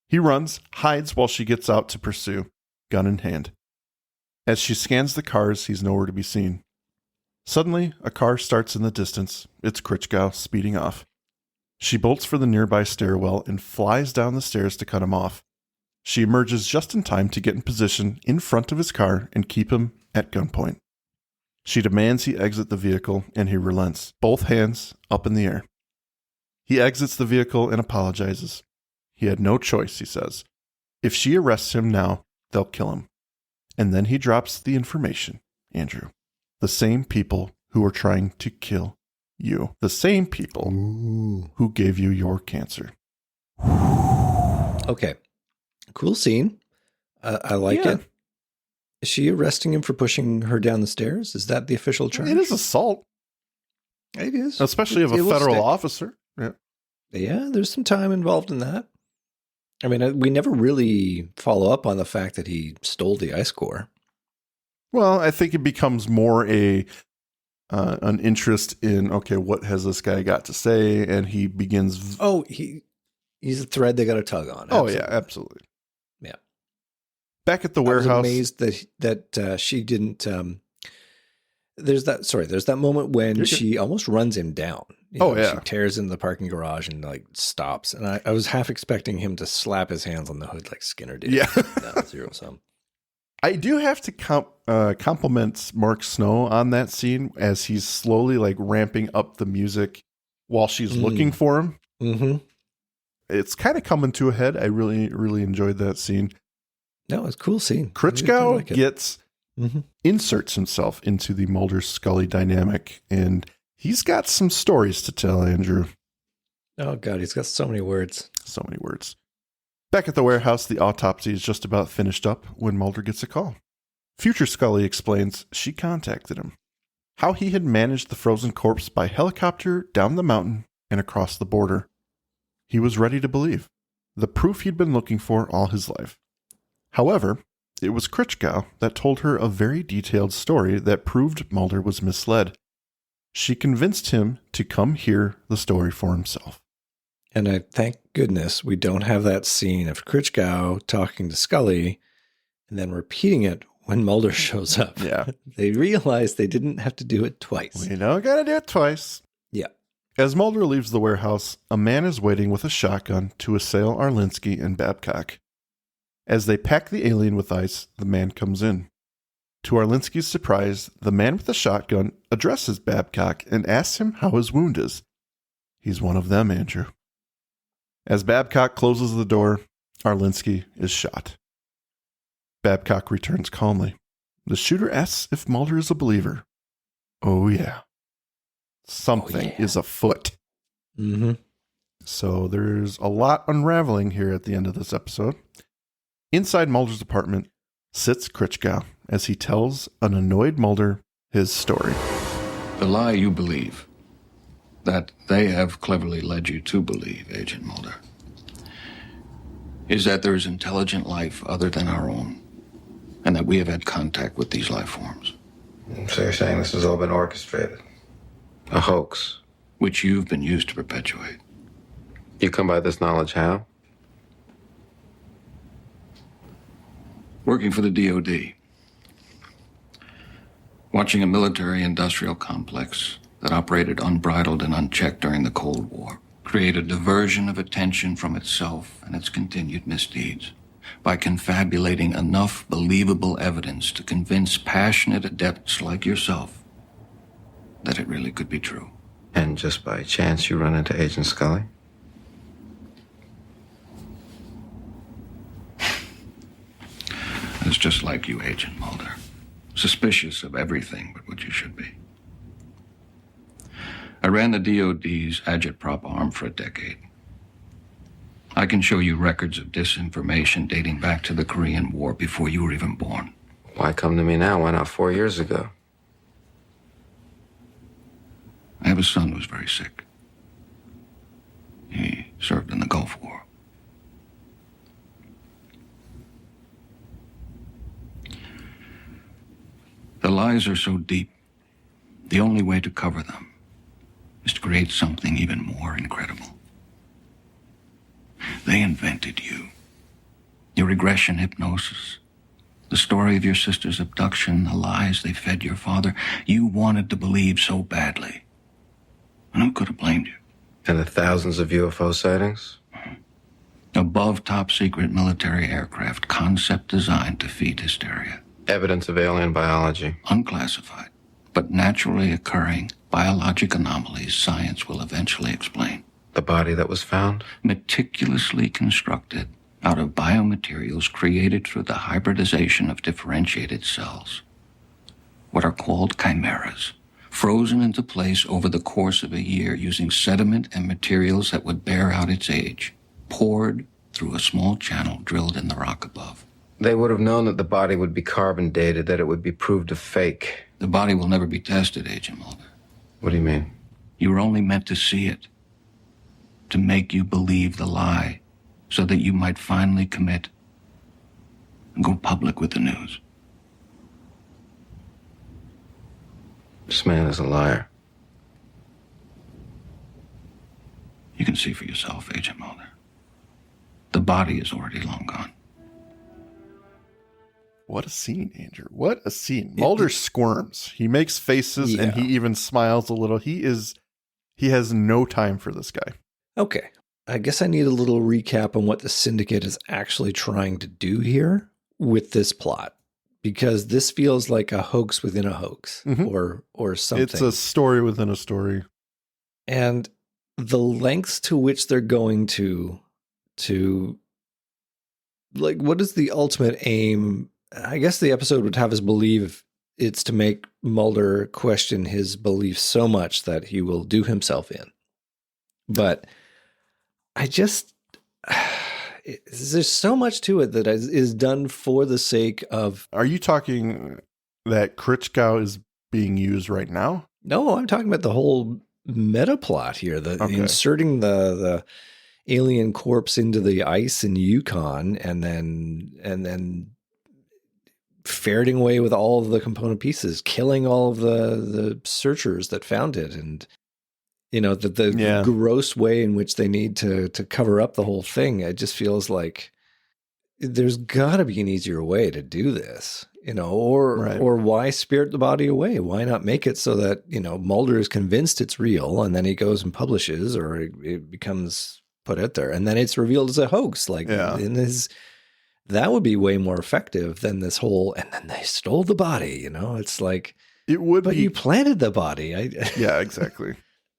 He runs, hides while she gets out to pursue, gun in hand. As she scans the cars, he's nowhere to be seen. Suddenly, a car starts in the distance. It's Krichkow speeding off. She bolts for the nearby stairwell and flies down the stairs to cut him off. She emerges just in time to get in position in front of his car and keep him at gunpoint. She demands he exit the vehicle, and he relents, both hands up in the air. He exits the vehicle and apologizes. He had no choice, he says. If she arrests him now, they'll kill him. And then he drops the information, Andrew. The same people who are trying to kill you. The same people who gave you your cancer. Okay. Cool scene. I like it. Is she arresting him for pushing her down the stairs? Is that the official charge? It is assault. It is. Especially of a federal officer. Yeah. Yeah, there's some time involved in that. I mean, we never really follow up on the fact that he stole the ice core. Well, I think it becomes more an interest in, okay, what has this guy got to say? And he begins... he's a thread they got to tug on. Absolutely. Oh, yeah, absolutely. Yeah. Back at the warehouse... I was amazed that she didn't... There's that moment when she almost runs him down. She tears into the parking garage and like stops. And I was half expecting him to slap his hands on the hood like Skinner did. Yeah. Zero sum. I do have to compliment Mark Snow on that scene as he's slowly like ramping up the music while she's looking for him. Mm-hmm. it's kind of coming to a head. I really, really enjoyed that scene. No, it's a cool scene. Critchkow inserts himself into the Mulder-Scully dynamic, and he's got some stories to tell, Andrew. Oh, God, he's got so many words. So many words. Back at the warehouse, the autopsy is just about finished up when Mulder gets a call. Future Scully explains she contacted him. How he had managed the frozen corpse by helicopter down the mountain and across the border. He was ready to believe. The proof he'd been looking for all his life. However, it was Critchkow that told her a very detailed story that proved Mulder was misled. She convinced him to come hear the story for himself. And I thank goodness we don't have that scene of Critchkow talking to Scully and then repeating it when Mulder shows up. Yeah. They realized they didn't have to do it twice. We don't gotta do it twice. Yeah. As Mulder leaves the warehouse, a man is waiting with a shotgun to assail Arlinsky and Babcock. As they pack the alien with ice, the man comes in. To Arlinsky's surprise, the man with the shotgun addresses Babcock and asks him how his wound is. He's one of them, Andrew. As Babcock closes the door, Arlinsky is shot. Babcock returns calmly. The shooter asks if Mulder is a believer. Oh, yeah. Something is afoot. Mm-hmm. So there's a lot unraveling here at the end of this episode. Inside Mulder's apartment sits Critchkow as he tells an annoyed Mulder his story. The lie you believe, that they have cleverly led you to believe, Agent Mulder, is that there is intelligent life other than our own, and that we have had contact with these life forms. So you're saying this has all been orchestrated? A hoax? Which you've been used to perpetuate. You come by this knowledge how? Working for the DOD. Watching a military-industrial complex that operated unbridled and unchecked during the Cold War create a diversion of attention from itself and its continued misdeeds by confabulating enough believable evidence to convince passionate adepts like yourself that it really could be true. And just by chance you run into Agent Scully? It's just like you, Agent Mulder. Suspicious of everything but what you should be. I ran the DOD's agitprop arm for a decade. I can show you records of disinformation dating back to the Korean War before you were even born. Why come to me now? Why not 4 years ago? I have a son who's very sick. He served in the Gulf War. The lies are so deep, the only way to cover them is to create something even more incredible. They invented you. Your regression hypnosis. The story of your sister's abduction, the lies they fed your father. You wanted to believe so badly. And who could have blamed you? And the thousands of UFO sightings? Above top-secret military aircraft, concept designed to feed hysteria. Evidence of alien biology. Unclassified, but naturally occurring biologic anomalies science will eventually explain. The body that was found? Meticulously constructed out of biomaterials created through the hybridization of differentiated cells. What are called chimeras. Frozen into place over the course of a year using sediment and materials that would bear out its age, poured through a small channel drilled in the rock above. They would have known that the body would be carbon dated, that it would be proved a fake. The body will never be tested, Agent Mulder. What do you mean? You were only meant to see it, to make you believe the lie, so that you might finally commit and go public with the news. This man is a liar. You can see for yourself, Agent Mulder. The body is already long gone. What a scene, Andrew. What a scene. Mulder squirms. He makes faces and he even smiles a little. He has no time for this guy. Okay. I guess I need a little recap on what the Syndicate is actually trying to do here with this plot. Because this feels like a hoax within a hoax or something. It's a story within a story. And the lengths to which they're going to to, like, what is the ultimate aim? I guess the episode would have us believe it's to make Mulder question his beliefs so much that he will do himself in. But I just, there's so much to it that is done for the sake of. Are you talking that Krichkow is being used right now? No, I'm talking about the whole meta plot here, inserting the alien corpse into the ice in Yukon and then ferreting away with all of the component pieces, killing all of the searchers that found it. And, you know, the gross way in which they need to cover up the whole thing. It just feels like there's got to be an easier way to do this, you know, or why spirit the body away? Why not make it so that, you know, Mulder is convinced it's real and then he goes and publishes, or it becomes put out there and then it's revealed as a hoax. Like that would be way more effective than this whole, and then they stole the body, you know, it's like, it would, but you planted the body. Yeah, exactly.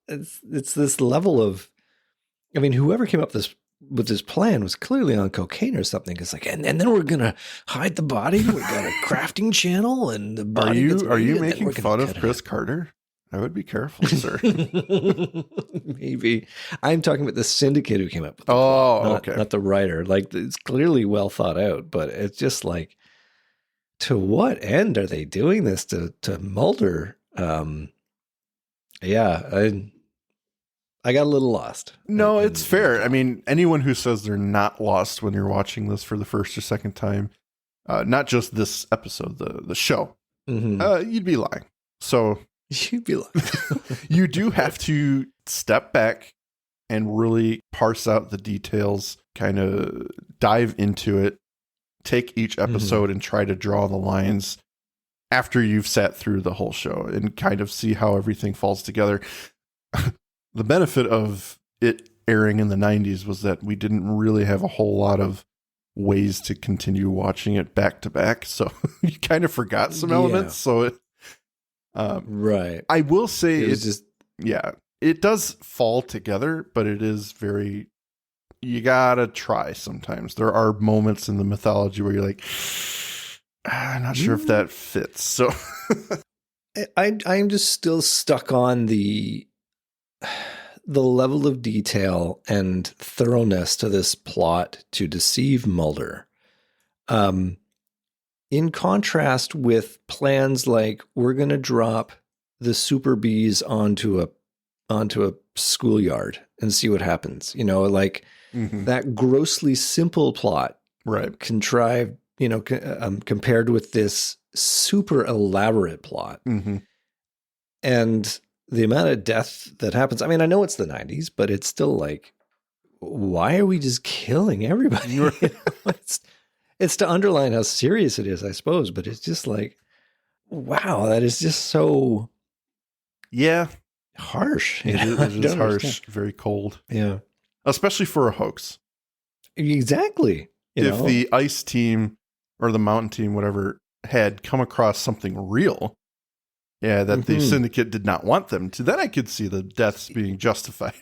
It's this level of, I mean, whoever came up with this plan was clearly on cocaine or something. It's like, and then we're going to hide the body. We've got a crafting channel and the body. Are you making fun of Chris Carter? I would be careful, sir. Maybe. I'm talking about the Syndicate who came up with it. Okay. Not the writer. Like, it's clearly well thought out, but it's just like, to what end are they doing this to Mulder? I got a little lost. No, it's fair. I mean, anyone who says they're not lost when you're watching this for the first or second time, not just this episode, the show, you'd be lying. So you'd be lying. You do have to step back and really parse out the details, kind of dive into it, take each episode and try to draw the lines after you've sat through the whole show and kind of see how everything falls together. The benefit of it airing in the 90s was that we didn't really have a whole lot of ways to continue watching it back to back. So you kind of forgot some elements. So right. I will say it does fall together, but it is you gotta try sometimes. There are moments in the mythology where you're like, I'm not sure if that fits. So I'm just still stuck on the level of detail and thoroughness to this plot to deceive Mulder. In contrast with plans like, we're going to drop the super bees onto a schoolyard and see what happens. You know, like that grossly simple plot, right? Contrived, you know, compared with this super elaborate plot. And the amount of death that happens. I mean, I know it's the 90s, but it's still like, why are we just killing everybody? You know, it's to underline how serious it is, I suppose, but it's just like, wow, that is just so harsh. It is harsh, very cold. Yeah. Especially for a hoax. Exactly. If the ice team or the mountain team, whatever, had come across something real, that the Syndicate did not want them to, then I could see the deaths being justified.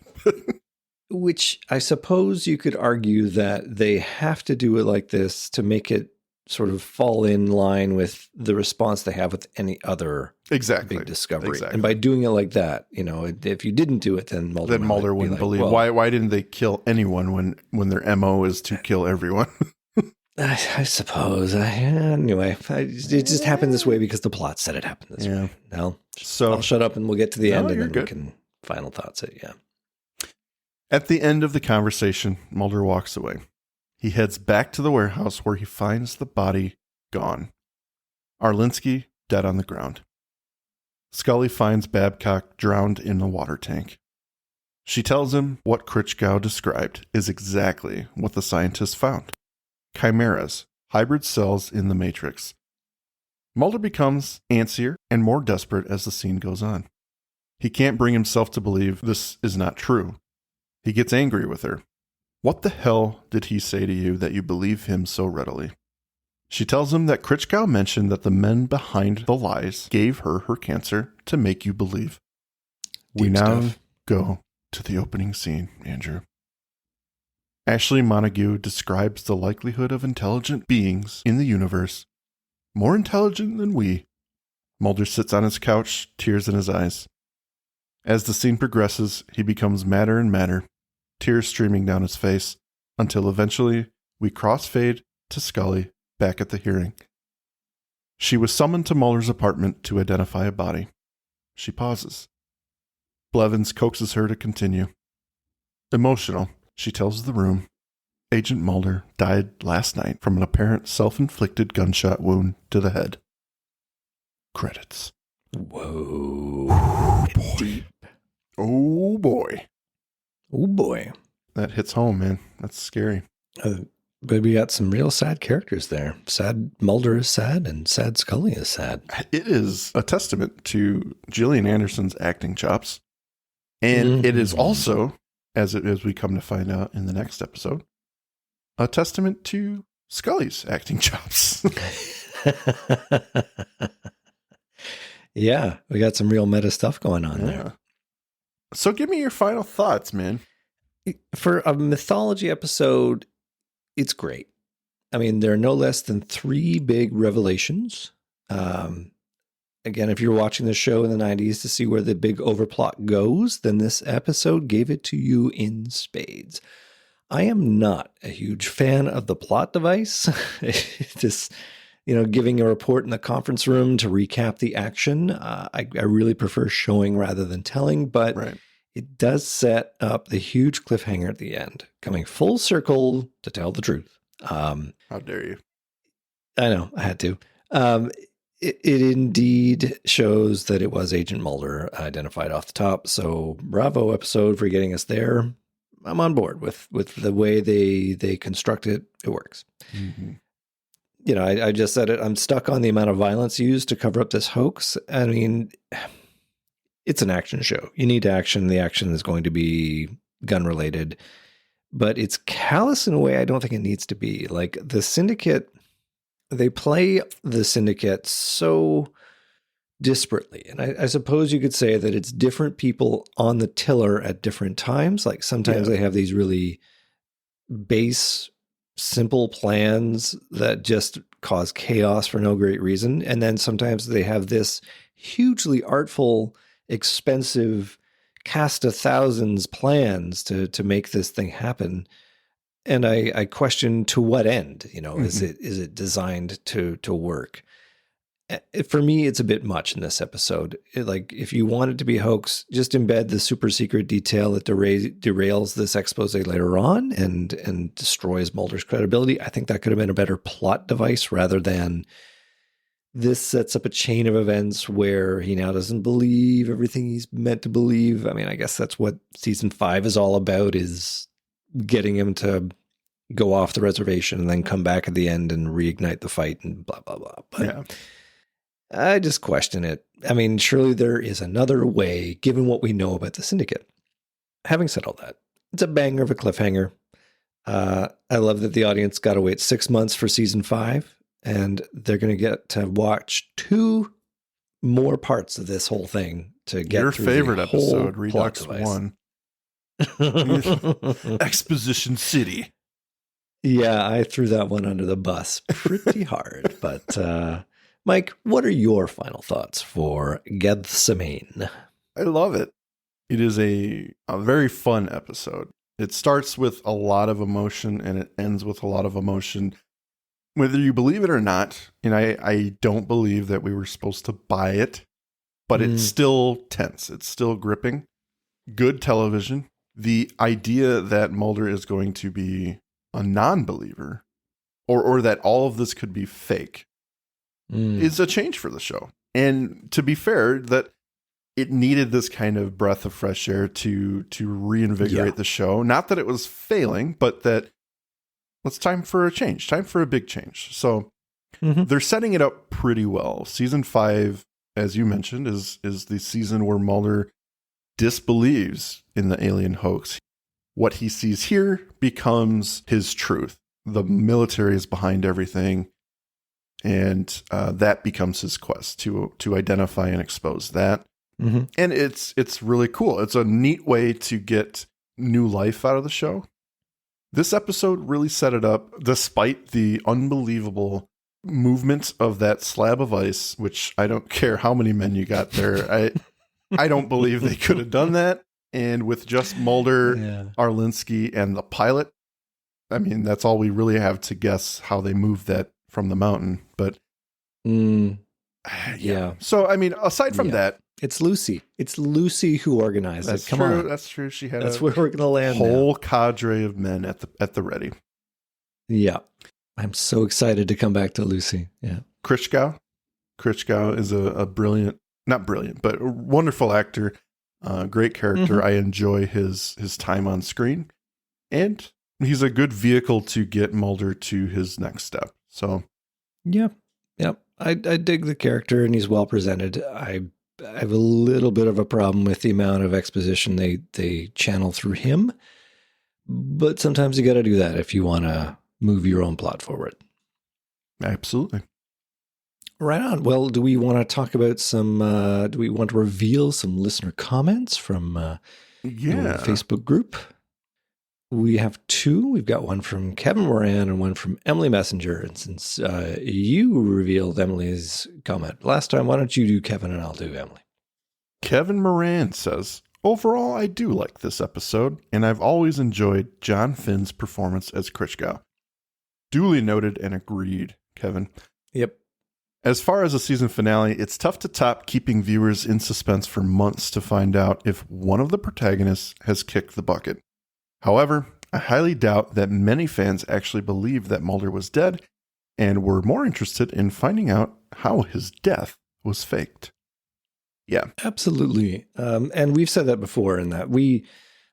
Which I suppose you could argue that they have to do it like this to make it sort of fall in line with the response they have with any other big discovery. Exactly. And by doing it like that, you know, if you didn't do it, then Mulder wouldn't believe. Why didn't they kill anyone when their MO is to kill everyone? I suppose. Anyway, it just happened this way because the plot said it happened this way. Now, so I'll shut up and we'll get to the end, and then we can final thoughts it. Yeah. At the end of the conversation, Mulder walks away. He heads back to the warehouse where he finds the body gone. Arlinsky dead on the ground. Scully finds Babcock drowned in the water tank. She tells him what Krichkow described is exactly what the scientists found. Chimeras, hybrid cells in the Matrix. Mulder becomes antsier and more desperate as the scene goes on. He can't bring himself to believe this is not true. He gets angry with her. What the hell did he say to you that you believe him so readily? She tells him that Krichkow mentioned that the men behind the lies gave her cancer to make you believe. We now go to the opening scene, Andrew. Ashley Montague describes the likelihood of intelligent beings in the universe, more intelligent than we. Mulder sits on his couch, tears in his eyes. As the scene progresses, he becomes madder and madder, tears streaming down his face, until eventually we crossfade to Scully back at the hearing. She was summoned to Mulder's apartment to identify a body. She pauses. Blevins coaxes her to continue. Emotional, she tells the room, Agent Mulder died last night from an apparent self-inflicted gunshot wound to the head. Credits. Whoa. Boy. Oh, boy. Oh, boy. That hits home, man. That's scary. But we got some real sad characters there. Sad Mulder is sad, and sad Scully is sad. It is a testament to Gillian Anderson's acting chops. And it is also, as we come to find out in the next episode, a testament to Scully's acting chops. Yeah, we got some real meta stuff going on there. So give me your final thoughts, man. For a mythology episode, it's great. I mean, there are no less than 3 big revelations. Again, if you're watching the show in the 90s to see where the big overplot goes, then this episode gave it to you in spades. I am not a huge fan of the plot device. Just, giving a report in the conference room to recap the action. I really prefer showing rather than telling, but it does set up the huge cliffhanger at the end, coming full circle to tell the truth. How dare you? I know, I had to. It indeed shows that it was Agent Mulder identified off the top. So bravo episode for getting us there. I'm on board with the way they construct it. It works. Mm-hmm. I just said it. I'm stuck on the amount of violence used to cover up this hoax. I mean, it's an action show. You need action. The action is going to be gun related, but it's callous in a way I don't think it needs to be. Like the Syndicate, they play the Syndicate so disparately. And I suppose you could say that it's different people on the tiller at different times. Like sometimes they have these really base, simple plans that just cause chaos for no great reason. And then sometimes they have this hugely artful, expensive cast of thousands plans to make this thing happen. And I question to what end, is it designed to work? For me, it's a bit much in this episode. If you want it to be a hoax, just embed the super secret detail that derails this expose later on and destroys Mulder's credibility. I think that could have been a better plot device rather than this sets up a chain of events where he now doesn't believe everything he's meant to believe. I mean, I guess that's what season 5 is all about, is getting him to go off the reservation and then come back at the end and reignite the fight and blah, blah, blah. But I just question it. I mean, surely there is another way, given what we know about the Syndicate. Having said all that, it's a banger of a cliffhanger. I love that the audience got to wait 6 months for season 5, and they're going to get to watch 2 more parts of this whole thing to get your through favorite the whole episode, Redux 1. Exposition City. Yeah, I threw that one under the bus pretty hard. But Mike, what are your final thoughts for Gethsemane? I love it. It is a very fun episode. It starts with a lot of emotion and it ends with a lot of emotion. Whether you believe it or not, and I don't believe that we were supposed to buy it, but it's still tense. It's still gripping. Good television. The idea that Mulder is going to be a non-believer or that all of this could be fake is a change for the show. And to be fair, that it needed this kind of breath of fresh air to reinvigorate the show. Not that it was failing, but that it's time for a change, time for a big change. So they're setting it up pretty well. Season 5, as you mentioned, is the season where Mulder disbelieves in the alien hoax. What he sees here becomes his truth. The military is behind everything, and that becomes his quest to identify and expose that. And it's really cool. It's a neat way to get new life out of the show. This episode really set it up, despite the unbelievable movement of that slab of ice, which I don't care how many men you got there. I don't believe they could have done that. And with just Mulder, Arlinsky, and the pilot, I mean, that's all we really have to guess how they moved that from the mountain. But yeah. So, I mean, aside from that, it's Lucy. It's Lucy who organized it. Come on. That's true. She had that's where we're going to land. Whole cadre of men at the ready. Yeah. I'm so excited to come back to Lucy. Yeah. Krichgau is a brilliant, not brilliant, but a wonderful actor. Great character. I enjoy his time on screen. And he's a good vehicle to get Mulder to his next step. So, yeah. I dig the character, and he's well presented. I have a little bit of a problem with the amount of exposition they channel through him, but sometimes you got to do that if you want to move your own plot forward. Absolutely. Right on. Well, do we want to talk about do we want to reveal some listener comments from the Facebook group? We have two. We've got one from Kevin Moran and one from Emily Messenger. And since you revealed Emily's comment last time, why don't you do Kevin and I'll do Emily? Kevin Moran says, overall, I do like this episode, and I've always enjoyed John Finn's performance as Krichgau. Duly noted and agreed, Kevin. Yep. As far as the season finale, it's tough to top keeping viewers in suspense for months to find out if one of the protagonists has kicked the bucket. However, I highly doubt that many fans actually believed that Mulder was dead and were more interested in finding out how his death was faked. Yeah. Absolutely. And we've said that before in that we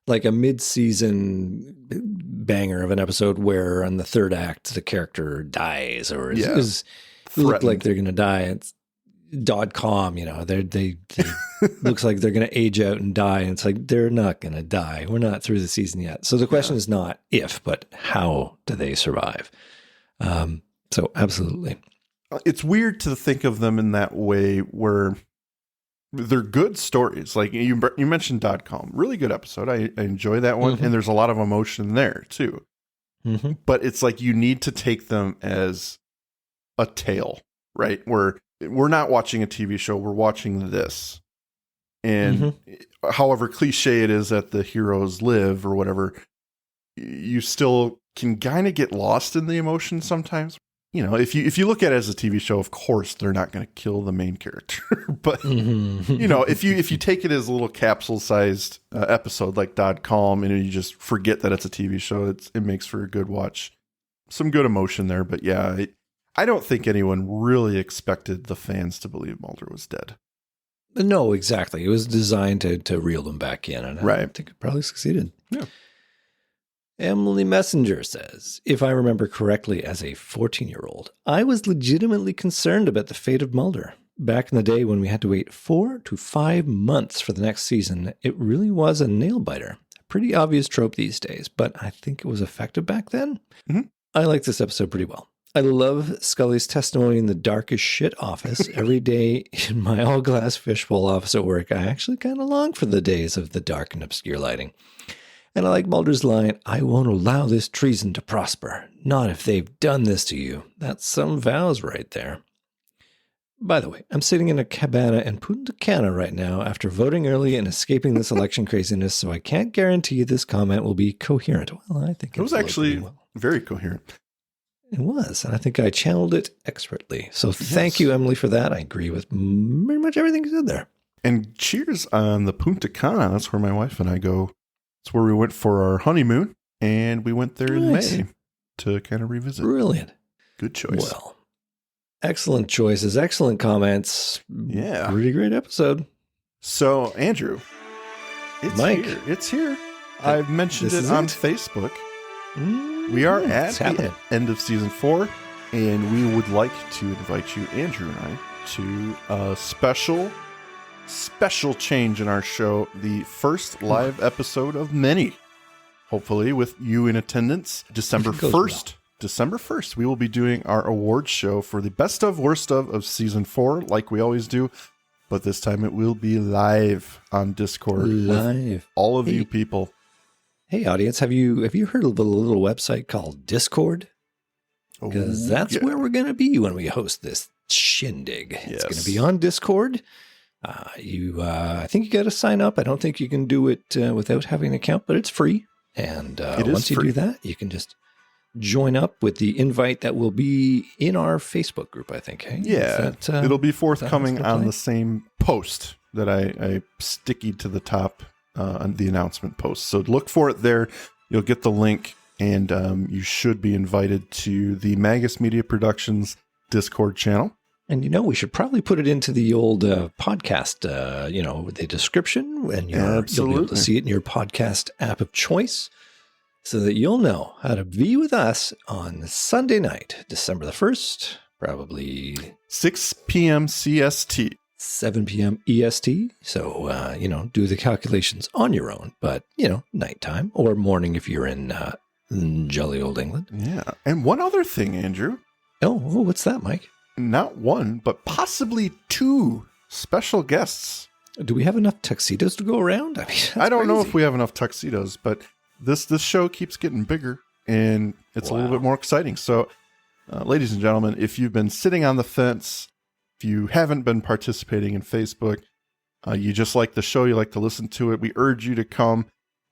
like a mid-season banger of an episode where on the third act the character dies or is look like they're going to die. It's .com, they looks like they're going to age out and die. And it's like, they're not going to die. We're not through the season yet. So the question is not if, but how do they survive? So absolutely. It's weird to think of them in that way where they're good stories. Like you mentioned .com, really good episode. I enjoy that one. And there's a lot of emotion there too. But it's like, you need to take them as a tale, right? Where we're not watching a TV show, we're watching this. And however cliche it is that the heroes live or whatever, you still can kind of get lost in the emotion sometimes. If you look at it as a TV show, of course, they're not going to kill the main character. But, if you take it as a little capsule-sized episode like .com and you just forget that it's a TV show, it makes for a good watch. Some good emotion there. But yeah, I don't think anyone really expected the fans to believe Mulder was dead. No, exactly. It was designed to reel them back in. And I think it probably succeeded. Yeah. Emily Messenger says, if I remember correctly, as a 14-year-old, I was legitimately concerned about the fate of Mulder. Back in the day when we had to wait 4 to 5 months for the next season, it really was a nail-biter. A pretty obvious trope these days, but I think it was effective back then. I like this episode pretty well. I love Scully's testimony in the darkest shit office. Every day in my all-glass fishbowl office at work, I actually kind of long for the days of the dark and obscure lighting. And I like Mulder's line, I won't allow this treason to prosper. Not if they've done this to you. That's some vows right there. By the way, I'm sitting in a cabana in Punta Cana right now after voting early and escaping this election craziness, so I can't guarantee this comment will be coherent. Well, I think it was actually very coherent. It was, and I think I channeled it expertly. So thank you, Emily, for that. I agree with pretty much everything you said there. And cheers on the Punta Cana. That's where my wife and I go. It's where we went for our honeymoon, and we went there in May to kind of revisit. Brilliant. Good choice. Well, excellent choices, excellent comments. Yeah. Pretty great episode. So, Andrew, Mike. It's here. I've mentioned it on Facebook. We are at the end of season 4, and we would like to invite you, Andrew and I, to a special change in our show, the first live episode of many, hopefully with you in attendance. December 1st, we will be doing our awards show for the best of, worst of season 4, like we always do. But this time it will be live on Discord. Live. With all of you people. Hey, audience, have you heard of a little website called Discord? Because that's where we're going to be when we host this shindig. Yes. It's going to be on Discord. I think you got to sign up. I don't think you can do it without having an account, but it's free. And once you do that, you can just join up with the invite that will be in our Facebook group, I think. Hey? Yeah, it'll be forthcoming on the same post that I sticky to the top on the announcement post. So look for it there. You'll get the link, and you should be invited to the Magus Media Productions Discord channel. And, we should probably put it into the old podcast, the description, and you'll be able to see it in your podcast app of choice so that you'll know how to be with us on Sunday night, December the 1st, probably 6 p.m. CST. 7 p.m. EST. So, do the calculations on your own, but, nighttime or morning if you're in jolly old England. Yeah. And one other thing, Andrew. Oh, what's that, Mike? Not one, but possibly 2 special guests. Do we have enough tuxedos to go around? I don't know if we have enough tuxedos, but this show keeps getting bigger, and it's a little bit more exciting. So, ladies and gentlemen, if you've been sitting on the fence, if you haven't been participating in Facebook, you just like the show, you like to listen to it, we urge you to come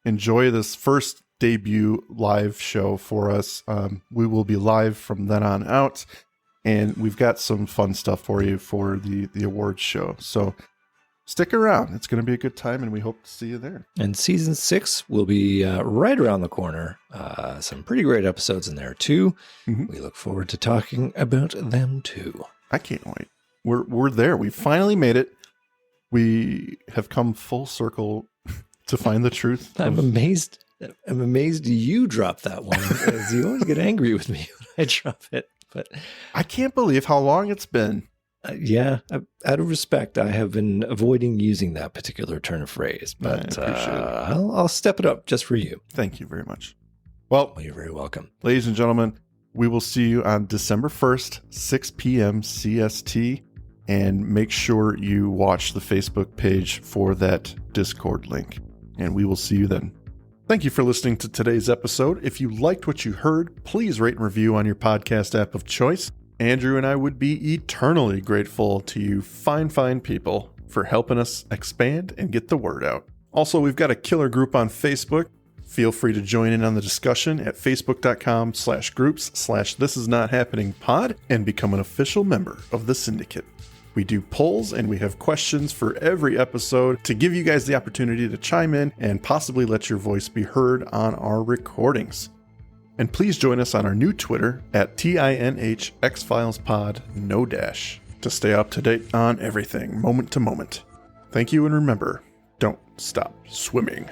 enjoy this first debut live show for us. We will be live from then on out. And we've got some fun stuff for you for the awards show. So stick around. It's going to be a good time, and we hope to see you there. And season 6 will be right around the corner. Some pretty great episodes in there, too. Mm-hmm. We look forward to talking about them, too. I can't wait. We're there. We finally made it. We have come full circle to find the truth. I'm amazed you dropped that one, because you always get angry with me when I drop it. But I can't believe how long it's been. Out of respect, I have been avoiding using that particular turn of phrase, but I'll step it up just for you. Thank you very much. Well, you're very welcome. Ladies and gentlemen, we will see you on December 1st, 6 p.m. CST, and make sure you watch the Facebook page for that Discord link, and we will see you then. Thank you for listening to today's episode. If you liked what you heard, please rate and review on your podcast app of choice. Andrew and I would be eternally grateful to you fine people for helping us expand and get the word out. Also, we've got a killer group on Facebook. Feel free to join in on the discussion at facebook.com/groups/thisisnothappeningpod and become an official member of the Syndicate. We do polls, and we have questions for every episode to give you guys the opportunity to chime in and possibly let your voice be heard on our recordings. And please join us on our new Twitter at tinhxfilespod, no dash, to stay up to date on everything, moment to moment. Thank you, and remember, don't stop swimming.